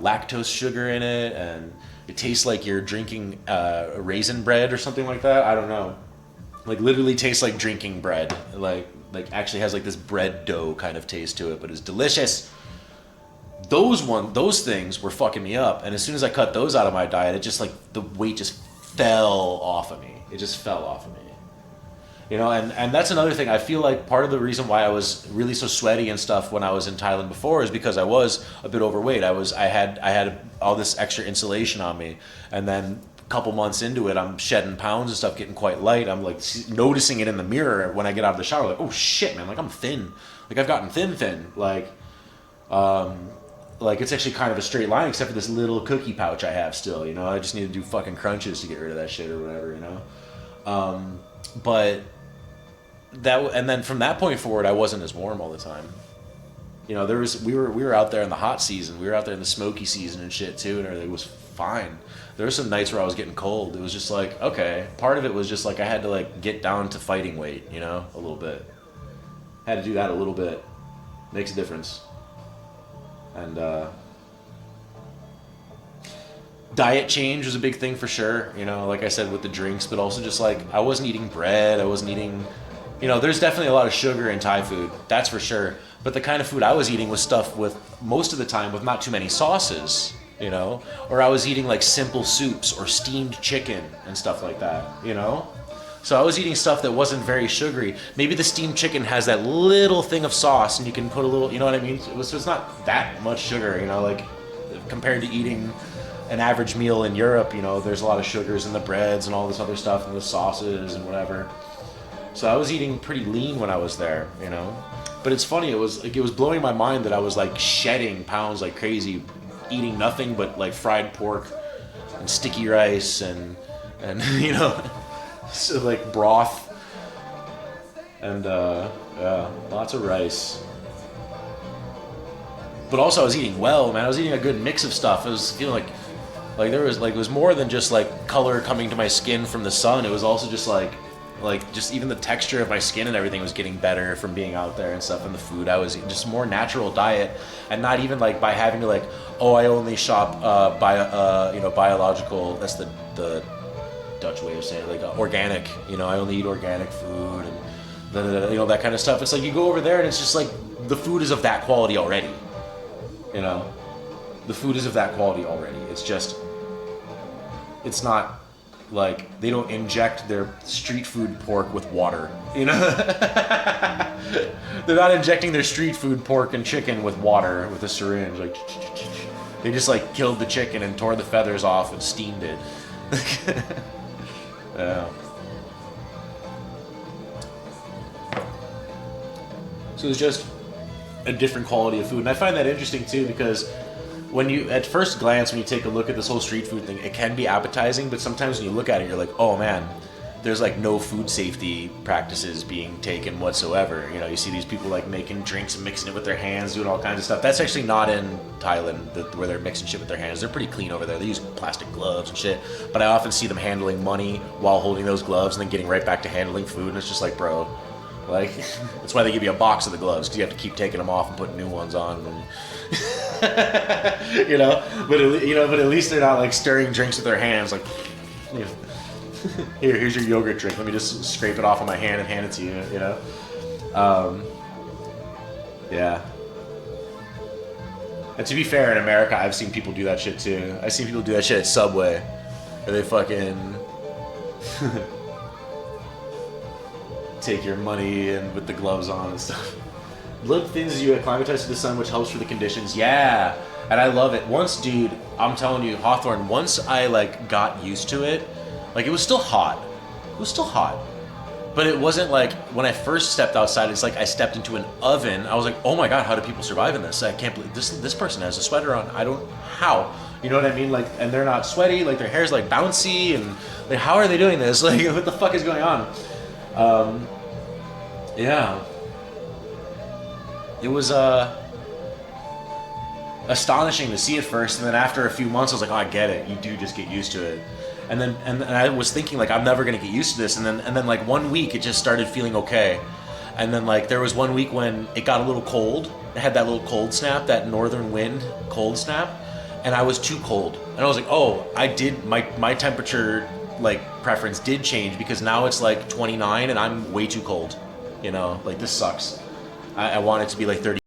lactose sugar in it, and it tastes like you're drinking raisin bread or something like that. I don't know. Like literally tastes like drinking bread. Like actually has like this bread dough kind of taste to it, but it's delicious. Those things were fucking me up, and as soon as I cut those out of my diet, it just like the weight just fell off of me. It just fell off of me. You know, and that's another thing. I feel like part of the reason why I was really so sweaty and stuff when I was in Thailand before is because I was a bit overweight. I had all this extra insulation on me, and then a couple months into it, I'm shedding pounds and stuff, getting quite light. I'm like noticing it in the mirror when I get out of the shower, like, oh shit, man, like I'm thin, like I've gotten thin, like it's actually kind of a straight line except for this little cookie pouch I have still. You know, I just need to do fucking crunches to get rid of that shit or whatever. You know, but that, and then from that point forward, I wasn't as warm all the time. You know, we were out there in the hot season, we were out there in the smoky season and shit too, and everything was fine. There were some nights where I was getting cold. It was just like, okay, part of it was just like I had to like get down to fighting weight, you know, a little bit. Had to do that a little bit. Makes a difference. And diet change was a big thing for sure, you know, like I said with the drinks, but also just like I wasn't eating bread, I wasn't eating, you know, there's definitely a lot of sugar in Thai food, that's for sure, but the kind of food I was eating was stuff with, most of the time, with not too many sauces, you know, or I was eating like simple soups or steamed chicken and stuff like that, you know. So I was eating stuff that wasn't very sugary. Maybe the steamed chicken has that little thing of sauce and you can put a little, you know what I mean? So it's not that much sugar, you know, like compared to eating an average meal in Europe, you know, there's a lot of sugars in the breads and all this other stuff and the sauces and whatever. So I was eating pretty lean when I was there, you know. But it's funny, it was blowing my mind that I was like shedding pounds like crazy, eating nothing but like fried pork and sticky rice and you know, so like broth and yeah, lots of rice. But also I was eating well, man. I was eating a good mix of stuff. I was feeling like there was like, it was more than just like color coming to my skin from the sun. It was also just like just even the texture of my skin and everything was getting better from being out there and stuff. And the food, I was just more natural diet, and not even like by having to like, oh, I only shop you know, biological. That's the Dutch way of saying it, like organic. You know, I only eat organic food and you know, that kind of stuff. It's like you go over there and it's just like the food is of that quality already. You know, the food is of that quality already. It's just, it's not like they don't inject their street food pork with water. You know, they're not injecting their street food pork and chicken with water with a syringe. Like they just like killed the chicken and tore the feathers off and steamed it. Yeah. So it's just a different quality of food, and I find that interesting too, because when you, at first glance, when you take a look at this whole street food thing, it can be appetizing, but sometimes when you look at it, you're like, oh man, there's like no food safety practices being taken whatsoever. You know, you see these people like making drinks and mixing it with their hands, doing all kinds of stuff. That's actually not in Thailand, where they're mixing shit with their hands. They're pretty clean over there. They use plastic gloves and shit, but I often see them handling money while holding those gloves and then getting right back to handling food, and it's just like, bro, like, that's why they give you a box of the gloves, because you have to keep taking them off and putting new ones on. And you know, but at least they're not like stirring drinks with their hands, like, you know, here's your yogurt drink. Let me just scrape it off on my hand and hand it to you. You know, yeah. And to be fair, in America, I've seen people do that shit too. I've seen people do that shit at Subway, where they fucking take your money and with the gloves on and stuff. Little things you acclimatize to the sun, which helps for the conditions. Yeah, and I love it. Once, dude, I'm telling you, Hawthorne, once I like got used to it, like it was still hot. It was still hot. But it wasn't like when I first stepped outside, it's like I stepped into an oven. I was like, oh my God, how do people survive in this? I can't believe this person has a sweater on. I don't, how? You know what I mean? Like, and they're not sweaty, like their hair's like bouncy, and like, how are they doing this? Like, what the fuck is going on? Yeah. It was astonishing to see at first, and then after a few months I was like, oh, I get it. You do just get used to it. And then and I was thinking like, I'm never gonna get used to this, and then like 1 week it just started feeling okay. And then like there was 1 week when it got a little cold. It had that little cold snap, that northern wind cold snap. and I was too cold. And I was like, oh, I did my temperature like preference did change because now it's like 29 and I'm way too cold. You know, like this sucks. I want it to be like 30.